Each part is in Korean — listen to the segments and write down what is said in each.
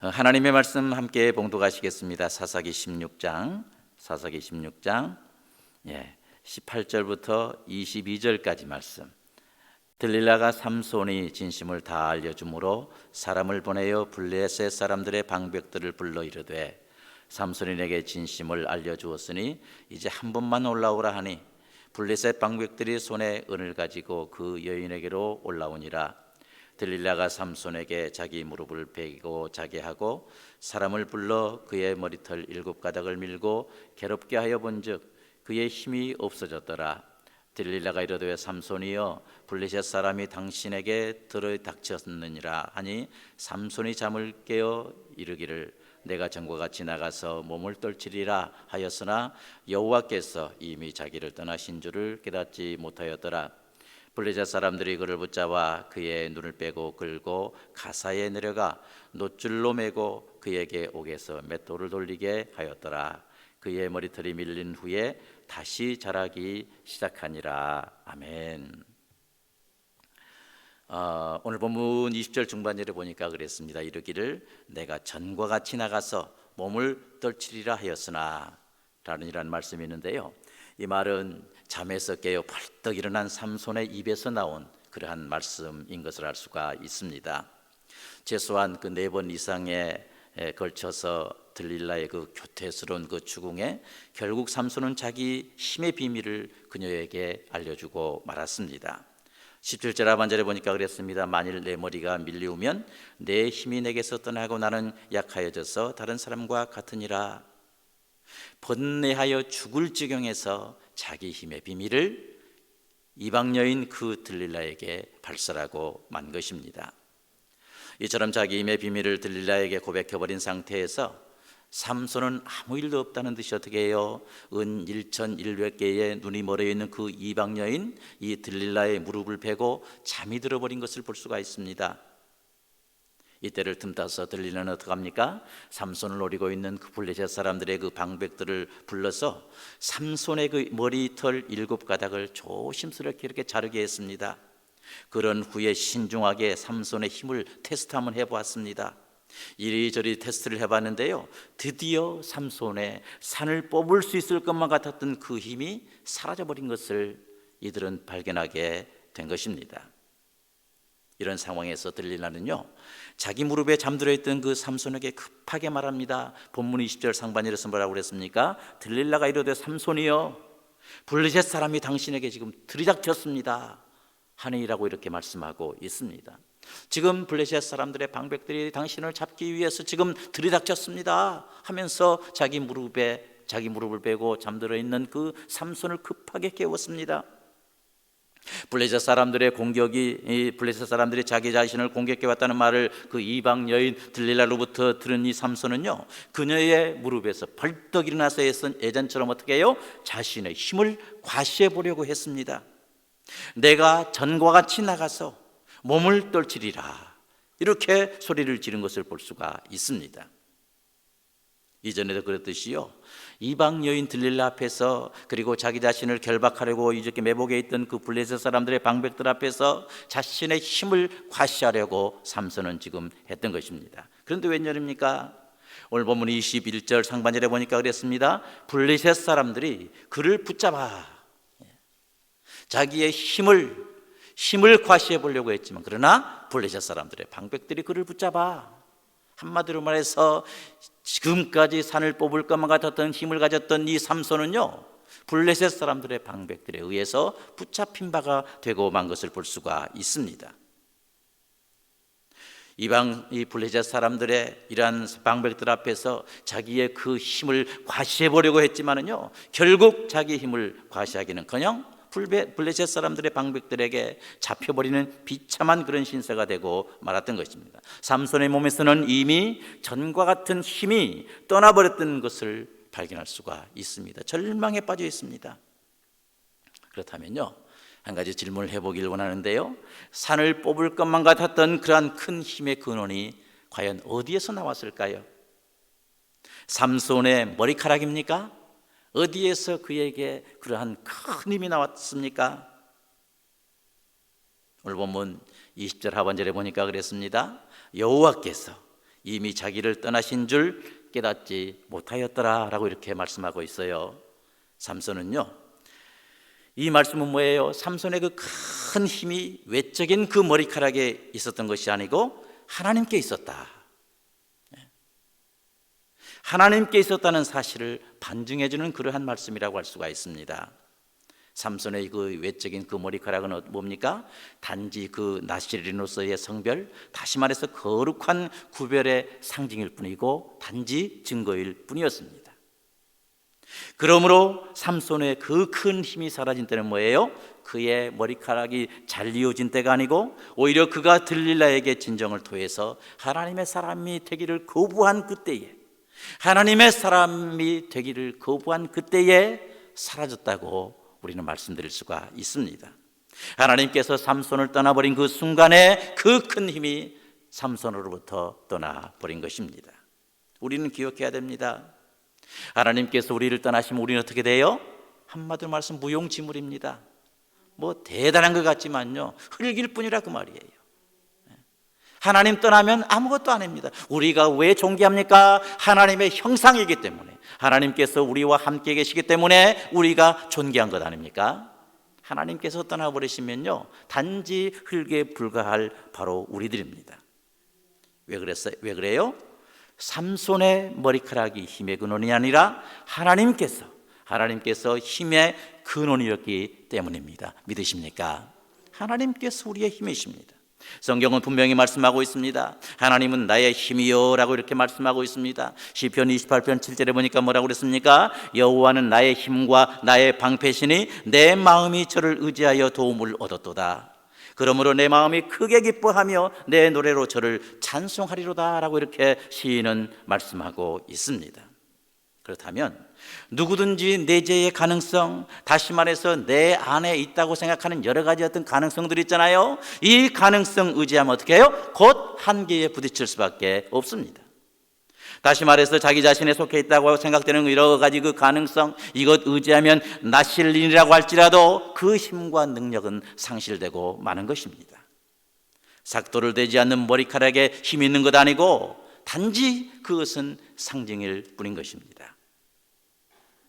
하나님의 말씀 함께 봉독하시겠습니다. 사사기 16장 18절부터 22절까지 말씀. 들릴라가 삼손이 진심을 다 알려주므로 사람을 보내어 블레셋 사람들의 방백들을 불러 이르되, 삼손이 내게 진심을 알려주었으니 이제 한 번만 올라오라 하니, 블레셋 방백들이 손에 은을 가지고 그 여인에게로 올라오니라. 들릴라가 삼손에게 자기 무릎을 베기고 자게 하고 사람을 불러 그의 머리털 7가닥을 밀고 괴롭게 하여 본즉 그의 힘이 없어졌더라. 들릴라가 이르되, 삼손이여, 블레셋 사람이 당신에게 들어닥쳤느니라 하니, 삼손이 잠을 깨어 이르기를, 내가 전과 같이 나가서 몸을 떨치리라 하였으나 여호와께서 이미 자기를 떠나신 줄을 깨닫지 못하였더라. 블레셋 사람들이 그를 붙잡아 그의 눈을 빼고 긁고 가사에 내려가 놋줄로 매고 그에게 옥에서 맷돌을 돌리게 하였더라. 그의 머리털이 밀린 후에 다시 자라기 시작하니라. 아멘. 오늘 본문 20절 중반절에 보니까 그랬습니다. 이르기를, 내가 전과 같이 나가서 몸을 떨치리라 하였으나 라는 이란 말씀이 있는데요, 이 말은 잠에서 깨어 벌떡 일어난 삼손의 입에서 나온 그러한 말씀인 것을 알 수가 있습니다. 최소한 그 4번 이상에 걸쳐서 들릴라의 그 교태스러운 그 추궁에 결국 삼손은 자기 힘의 비밀을 그녀에게 알려주고 말았습니다. 17절 하반절에 보니까 그랬습니다. 만일 내 머리가 밀리우면 내 힘이 내게서 떠나고 나는 약하여져서 다른 사람과 같으니라. 번뇌하여 죽을 지경에서 자기 힘의 비밀을 이방 여인 그 들릴라에게 발설하고 만 것입니다. 이처럼 자기 힘의 비밀을 들릴라에게 고백해버린 상태에서 삼손은 아무 일도 없다는 듯이 어떻게 해요? 은 1,100개의 눈이 멀어있는 그 이방 여인 이 들릴라의 무릎을 베고 잠이 들어버린 것을 볼 수가 있습니다. 이때를 틈타서 들릴라는 어떡합니까? 삼손을 노리고 있는 그 블레셋 사람들의 그 방백들을 불러서 삼손의 그 머리털 7가닥을 조심스럽게 이렇게 자르게 했습니다. 그런 후에 신중하게 삼손의 힘을 테스트 한번 해보았습니다. 이리저리 테스트를 해봤는데요, 드디어 삼손의 산을 뽑을 수 있을 것만 같았던 그 힘이 사라져버린 것을 이들은 발견하게 된 것입니다. 이런 상황에서 들릴라는요, 자기 무릎에 잠들어 있던 그 삼손에게 급하게 말합니다. 본문 20절 상반절에서 뭐라고 그랬습니까? 들릴라가 이르되, 삼손이여, 블레셋 사람이 당신에게 지금 들이닥쳤습니다 하니라고 이렇게 말씀하고 있습니다. 지금 블레셋 사람들의 방백들이 당신을 잡기 위해서 지금 들이닥쳤습니다 하면서 자기 무릎을 베고 잠들어 있는 그 삼손을 급하게 깨웠습니다. 블레셋 사람들의 공격이, 블레셋 사람들이 자기 자신을 공격해 왔다는 말을 그 이방 여인 들릴라로부터 들은 이 삼손은요, 그녀의 무릎에서 벌떡 일어나서 예전처럼 어떻게 해요? 자신의 힘을 과시해 보려고 했습니다. 내가 전과 같이 나가서 몸을 떨치리라, 이렇게 소리를 지른 것을 볼 수가 있습니다. 이전에도 그랬듯이요, 이방 여인 들릴라 앞에서, 그리고 자기 자신을 결박하려고 이렇게 매복해 있던 그 블레셋 사람들의 방백들 앞에서 자신의 힘을 과시하려고 삼손은 지금 했던 것입니다. 그런데 웬일입니까? 오늘 본문 21절 상반절에 보니까 그랬습니다. 블레셋 사람들이 그를 붙잡아 자기의 힘을 과시해 보려고 했지만, 그러나 블레셋 사람들의 방백들이 그를 붙잡아, 한마디로 말해서 지금까지 산을 뽑을 것만 같았던 힘을 가졌던 이 삼손은요, 블레셋 사람들의 방백들에 의해서 붙잡힌 바가 되고 만 것을 볼 수가 있습니다. 이 블레셋 사람들의 이러한 방백들 앞에서 자기의 그 힘을 과시해 보려고 했지만은요, 결국 자기 힘을 과시하기는커녕 블레셋 사람들의 방백들에게 잡혀버리는 비참한 그런 신세가 되고 말았던 것입니다. 삼손의 몸에서는 이미 전과 같은 힘이 떠나버렸던 것을 발견할 수가 있습니다. 절망에 빠져 있습니다. 그렇다면요, 한 가지 질문을 해보길 원하는데요, 산을 뽑을 것만 같았던 그러한 큰 힘의 근원이 과연 어디에서 나왔을까요? 삼손의 머리카락입니까? 어디에서 그에게 그러한 큰 힘이 나왔습니까? 오늘 본문 20절 하반절에 보니까 그랬습니다. 여호와께서 이미 자기를 떠나신 줄 깨닫지 못하였더라라고 이렇게 말씀하고 있어요. 삼손은요, 이 말씀은 뭐예요? 삼손의 그 큰 힘이 외적인 그 머리카락에 있었던 것이 아니고 하나님께 있었다. 하나님께 있었다는 사실을 반증해 주는 그러한 말씀이라고 할 수가 있습니다. 삼손의 그 외적인 그 머리카락은 뭡니까? 단지 그 나시린으로서의 성별, 다시 말해서 거룩한 구별의 상징일 뿐이고 단지 증거일 뿐이었습니다. 그러므로 삼손의 그 큰 힘이 사라진 때는 뭐예요? 그의 머리카락이 잘리워진 때가 아니고 오히려 그가 들릴라에게 진정을 토해서 하나님의 사람이 되기를 거부한 그때에, 하나님의 사람이 되기를 거부한 그때에 사라졌다고 우리는 말씀드릴 수가 있습니다. 하나님께서 삼손을 떠나버린 그 순간에 그 큰 힘이 삼손으로부터 떠나버린 것입니다. 우리는 기억해야 됩니다. 하나님께서 우리를 떠나시면 우리는 어떻게 돼요? 한마디로 말씀 무용지물입니다. 뭐 대단한 것 같지만요, 흙일 뿐이라 그 말이에요. 하나님 떠나면 아무것도 아닙니다. 우리가 왜 존귀합니까? 하나님의 형상이기 때문에, 하나님께서 우리와 함께 계시기 때문에 우리가 존귀한 것 아닙니까? 하나님께서 떠나버리시면요, 단지 흙에 불과할 바로 우리들입니다. 왜 그래요? 삼손의 머리카락이 힘의 근원이 아니라 하나님께서 힘의 근원이었기 때문입니다. 믿으십니까? 하나님께서 우리의 힘이십니다. 성경은 분명히 말씀하고 있습니다. 하나님은 나의 힘이요 라고 이렇게 말씀하고 있습니다. 시편 28편 7절에 보니까 뭐라고 그랬습니까? 여호와는 나의 힘과 나의 방패시니 내 마음이 저를 의지하여 도움을 얻었도다. 그러므로 내 마음이 크게 기뻐하며 내 노래로 저를 찬송하리로다 라고 이렇게 시인은 말씀하고 있습니다. 그렇다면 누구든지 내재의 가능성, 다시 말해서 내 안에 있다고 생각하는 여러 가지 어떤 가능성들이 있잖아요. 이 가능성 의지하면 어떻게 해요? 곧 한계에 부딪힐 수밖에 없습니다. 다시 말해서 자기 자신에 속해 있다고 생각되는 여러 가지 그 가능성, 이것 의지하면 나실린이라고 할지라도 그 힘과 능력은 상실되고 마는 것입니다. 삭도를 대지 않는 머리카락에 힘이 있는 것 아니고 단지 그것은 상징일 뿐인 것입니다.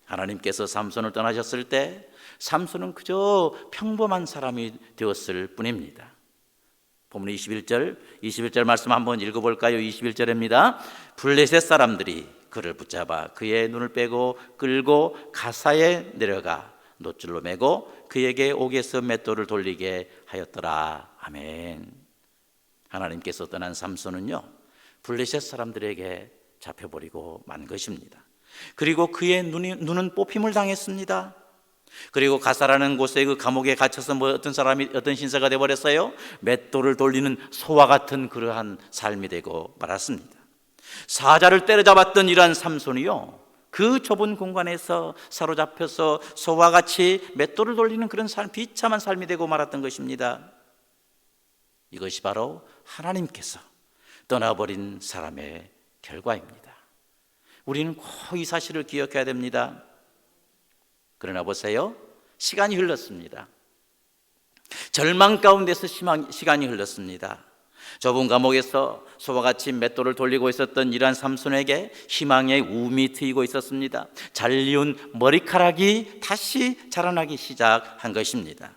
하나님께서 삼손을 떠나셨을 때 삼손은 그저 평범한 사람이 되었을 뿐입니다. 본문 21절 말씀 한번 읽어볼까요? 21절입니다. 블레셋 사람들이 그를 붙잡아 그의 눈을 빼고 끌고 가사에 내려가 놋줄로 매고 그에게 옥에서 맷돌을 돌리게 하였더라. 아멘. 하나님께서 떠난 삼손은요, 블레셋 사람들에게 잡혀버리고 만 것입니다. 그리고 그의 눈은 뽑힘을 당했습니다. 그리고 가사라는 곳에 그 감옥에 갇혀서 어떤 신세가 되어버렸어요? 맷돌을 돌리는 소와 같은 그러한 삶이 되고 말았습니다. 사자를 때려잡았던 이러한 삼손이요, 그 좁은 공간에서 사로잡혀서 소와 같이 맷돌을 돌리는 그런 비참한 삶이 되고 말았던 것입니다. 이것이 바로 하나님께서 떠나버린 사람의 결과입니다. 우리는 꼭 이 사실을 기억해야 됩니다. 그러나 보세요, 시간이 흘렀습니다. 절망 가운데서 시간이 흘렀습니다. 좁은 감옥에서 소와 같이 맷돌을 돌리고 있었던 이러한 삼손에게 희망의 우음이 트이고 있었습니다. 잘리운 머리카락이 다시 자라나기 시작한 것입니다.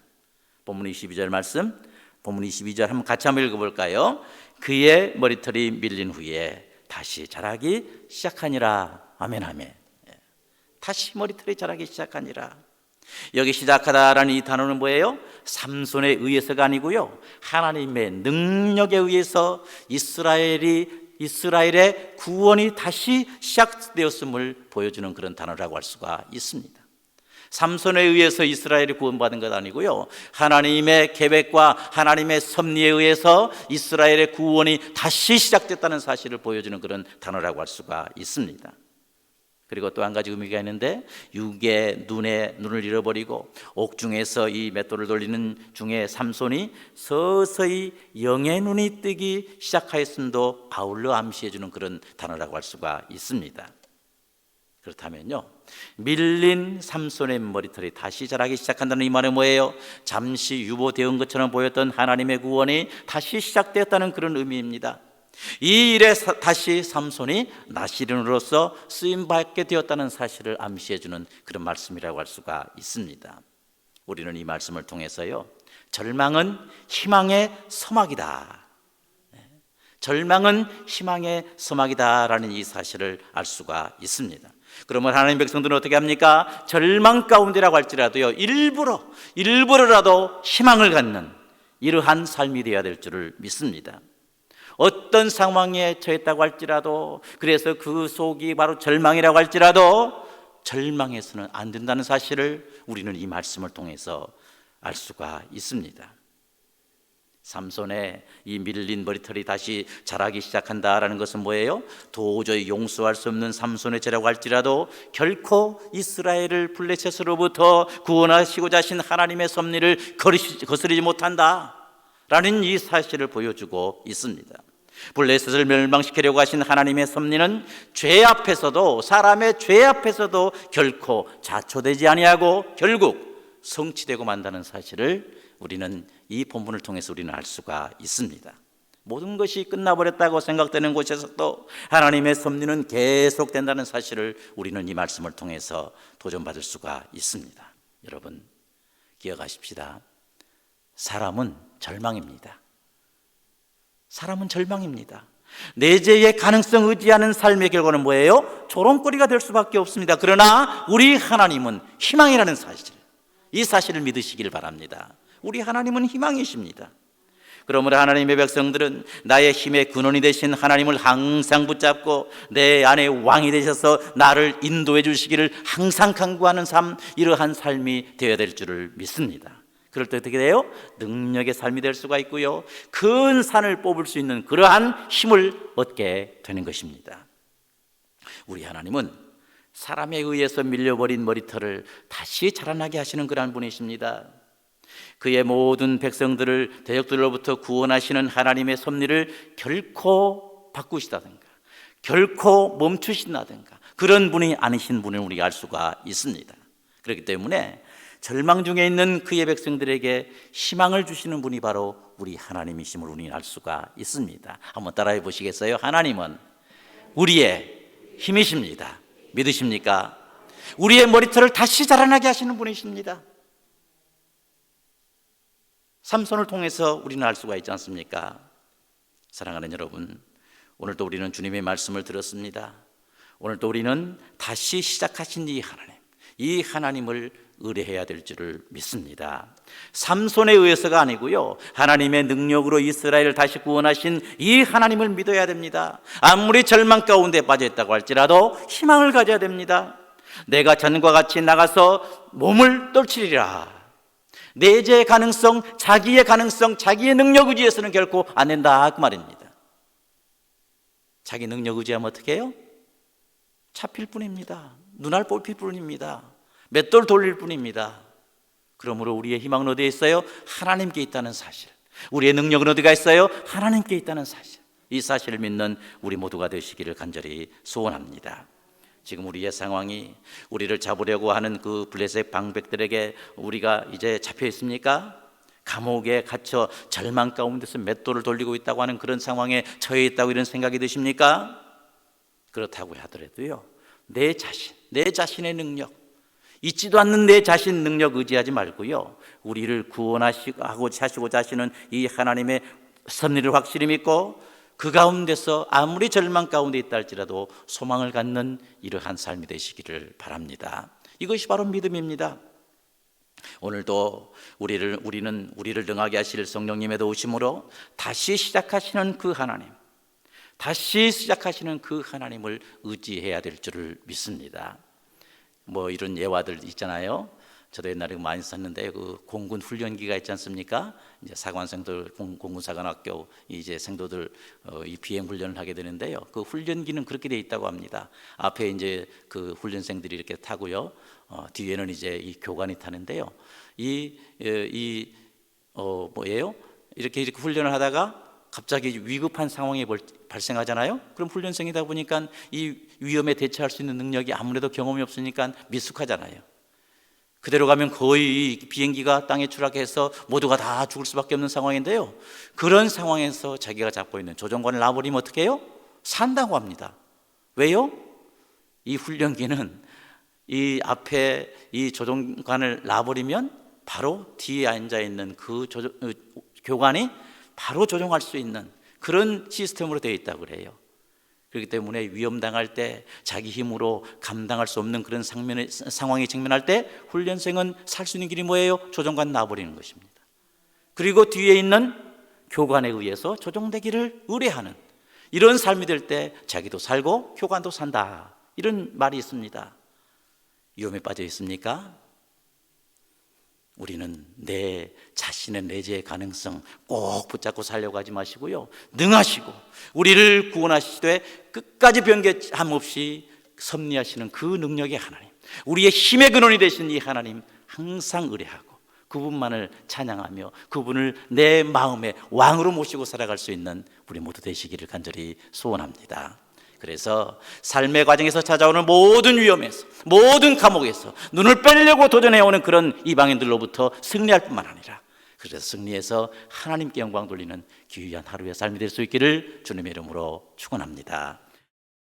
본문 22절 말씀, 본문 22절 한번 같이 한번 읽어볼까요? 그의 머리털이 밀린 후에 다시 자라기 시작하니라. 아멘, 아멘. 다시 머리털이 자라기 시작하니라. 여기 시작하다라는 이 단어는 뭐예요? 삼손에 의해서가 아니고요, 하나님의 능력에 의해서 이스라엘의 구원이 다시 시작되었음을 보여주는 그런 단어라고 할 수가 있습니다. 삼손에 의해서 이스라엘이 구원받은 것 아니고요, 하나님의 계획과 하나님의 섭리에 의해서 이스라엘의 구원이 다시 시작됐다는 사실을 보여주는 그런 단어라고 할 수가 있습니다. 그리고 또 한 가지 의미가 있는데, 육의 눈을 잃어버리고 옥중에서 이 맷돌을 돌리는 중에 삼손이 서서히 영의 눈이 뜨기 시작하였음도 아울러 암시해주는 그런 단어라고 할 수가 있습니다. 그렇다면요, 밀린 삼손의 머리털이 다시 자라기 시작한다는 이 말은 뭐예요? 잠시 유보되은 것처럼 보였던 하나님의 구원이 다시 시작되었다는 그런 의미입니다. 이 일에 다시 삼손이 나시린으로서 쓰임받게 되었다는 사실을 암시해주는 그런 말씀이라고 할 수가 있습니다. 우리는 이 말씀을 통해서요, 절망은 희망의 서막이다, 절망은 희망의 서막이다라는 이 사실을 알 수가 있습니다. 그러면 하나님 백성들은 어떻게 합니까? 절망 가운데라고 할지라도요, 일부러라도 희망을 갖는 이러한 삶이 되어야 될 줄을 믿습니다. 어떤 상황에 처했다고 할지라도, 그래서 그 속이 바로 절망이라고 할지라도 절망해서는 안 된다는 사실을 우리는 이 말씀을 통해서 알 수가 있습니다. 삼손의 이 밀린 머리털이 다시 자라기 시작한다라는 것은 뭐예요? 도저히 용서할 수 없는 삼손의 죄라고 할지라도 결코 이스라엘을 블레셋으로부터 구원하시고자 하신 하나님의 섭리를 거스르지 못한다라는 이 사실을 보여주고 있습니다. 블레셋을 멸망시키려고 하신 하나님의 섭리는 죄 앞에서도, 사람의 죄 앞에서도 결코 자초되지 아니하고 결국 성취되고 만다는 사실을 우리는 이 본문을 통해서 우리는 알 수가 있습니다. 모든 것이 끝나버렸다고 생각되는 곳에서도 하나님의 섭리는 계속된다는 사실을 우리는 이 말씀을 통해서 도전받을 수가 있습니다. 여러분, 기억하십시다. 사람은 절망입니다. 사람은 절망입니다. 내재의 가능성 의지하는 삶의 결과는 뭐예요? 조롱거리가 될 수밖에 없습니다. 그러나 우리 하나님은 희망이라는 사실, 이 사실을 믿으시길 바랍니다. 우리 하나님은 희망이십니다. 그러므로 하나님의 백성들은 나의 힘의 근원이 되신 하나님을 항상 붙잡고 내 안에 왕이 되셔서 나를 인도해 주시기를 항상 간구하는 삶, 이러한 삶이 되어야 될 줄을 믿습니다. 그럴 때 어떻게 돼요? 능력의 삶이 될 수가 있고요, 큰 산을 뽑을 수 있는 그러한 힘을 얻게 되는 것입니다. 우리 하나님은 사람에 의해서 밀려버린 머리털을 다시 자라나게 하시는 그러한 분이십니다. 그의 모든 백성들을 대적들로부터 구원하시는 하나님의 섭리를 결코 바꾸시다든가 결코 멈추신다든가 그런 분이 아니신 분을 우리가 알 수가 있습니다. 그렇기 때문에 절망 중에 있는 그의 백성들에게 희망을 주시는 분이 바로 우리 하나님이심을 우리는 알 수가 있습니다. 한번 따라해 보시겠어요? 하나님은 우리의 힘이십니다. 믿으십니까? 우리의 머리털을 다시 자라나게 하시는 분이십니다. 삼손을 통해서 우리는 알 수가 있지 않습니까? 사랑하는 여러분, 오늘도 우리는 주님의 말씀을 들었습니다. 오늘도 우리는 다시 시작하신 이 하나님을 의뢰해야 될 줄을 믿습니다. 삼손에 의해서가 아니고요, 하나님의 능력으로 이스라엘을 다시 구원하신 이 하나님을 믿어야 됩니다. 아무리 절망 가운데 빠져있다고 할지라도 희망을 가져야 됩니다. 내가 전과 같이 나가서 몸을 떨치리라. 내재의 가능성, 자기의 가능성, 자기의 능력 의지에서는 결코 안 된다, 그 말입니다. 자기 능력 의지하면 어떻게 해요? 잡힐 뿐입니다. 눈알 뽑힐 뿐입니다. 맷돌 돌릴 뿐입니다. 그러므로 우리의 희망은 어디에 있어요? 하나님께 있다는 사실. 우리의 능력은 어디가 있어요? 하나님께 있다는 사실. 이 사실을 믿는 우리 모두가 되시기를 간절히 소원합니다. 지금 우리의 상황이 우리를 잡으려고 하는 그 블레셋 방백들에게 우리가 이제 잡혀 있습니까? 감옥에 갇혀 절망 가운데서 맷돌을 돌리고 있다고 하는 그런 상황에 처해 있다고 이런 생각이 드십니까? 그렇다고 하더라도요, 내 자신의 능력, 있지도 않는 내 자신 능력 의지하지 말고요, 우리를 구원하시고자 하시는 이 하나님의 섭리를 확실히 믿고 그 가운데서 아무리 절망 가운데 있다 할지라도 소망을 갖는 이러한 삶이 되시기를 바랍니다. 이것이 바로 믿음입니다. 오늘도 우리는 우리를 능하게 하실 성령님의 도우심으로 다시 시작하시는 그 하나님을 의지해야 될 줄을 믿습니다. 뭐 이런 예화들 있잖아요. 저도 옛날에 많이 썼는데 그 공군 훈련기가 있지 않습니까? 이제 사관생들 공군 사관학교 이제 생도들 이 비행 훈련을 하게 되는데요. 그 훈련기는 그렇게 돼 있다고 합니다. 앞에 이제 그 훈련생들이 이렇게 타고요. 뒤에는 이제 이 교관이 타는데요. 뭐예요? 이렇게 훈련을 하다가 갑자기 위급한 상황이 발생하잖아요. 그럼 훈련생이다 보니까 이 위험에 대처할 수 있는 능력이 아무래도 경험이 없으니까 미숙하잖아요. 그대로 가면 거의 비행기가 땅에 추락해서 모두가 다 죽을 수밖에 없는 상황인데요, 그런 상황에서 자기가 잡고 있는 조종관을 놔버리면 어떻게 해요? 산다고 합니다. 왜요? 이 훈련기는 이 앞에 이 조종관을 놔버리면 바로 뒤에 앉아있는 그 교관이 바로 조종할 수 있는 그런 시스템으로 되어 있다고 그래요. 그렇기 때문에 위험당할 때, 자기 힘으로 감당할 수 없는 그런 상황에 직면할 때 훈련생은 살 수 있는 길이 뭐예요? 조종관 놔버리는 것입니다. 그리고 뒤에 있는 교관에 의해서 조종되기를 의뢰하는 이런 삶이 될 때 자기도 살고 교관도 산다, 이런 말이 있습니다. 위험에 빠져 있습니까? 우리는 내 자신의 내재의 가능성 꼭 붙잡고 살려고 하지 마시고요, 능하시고 우리를 구원하시되 끝까지 변개함 없이 섭리하시는 그 능력의 하나님, 우리의 힘의 근원이 되신 이 하나님 항상 의뢰하고 그분만을 찬양하며 그분을 내 마음의 왕으로 모시고 살아갈 수 있는 우리 모두 되시기를 간절히 소원합니다. 그래서 삶의 과정에서 찾아오는 모든 위험에서, 모든 감옥에서 눈을 빼려고 도전해오는 그런 이방인들로부터 승리할 뿐만 아니라, 그래서 승리해서 하나님께 영광 돌리는 귀한 하루의 삶이 될 수 있기를 주님의 이름으로 축원합니다.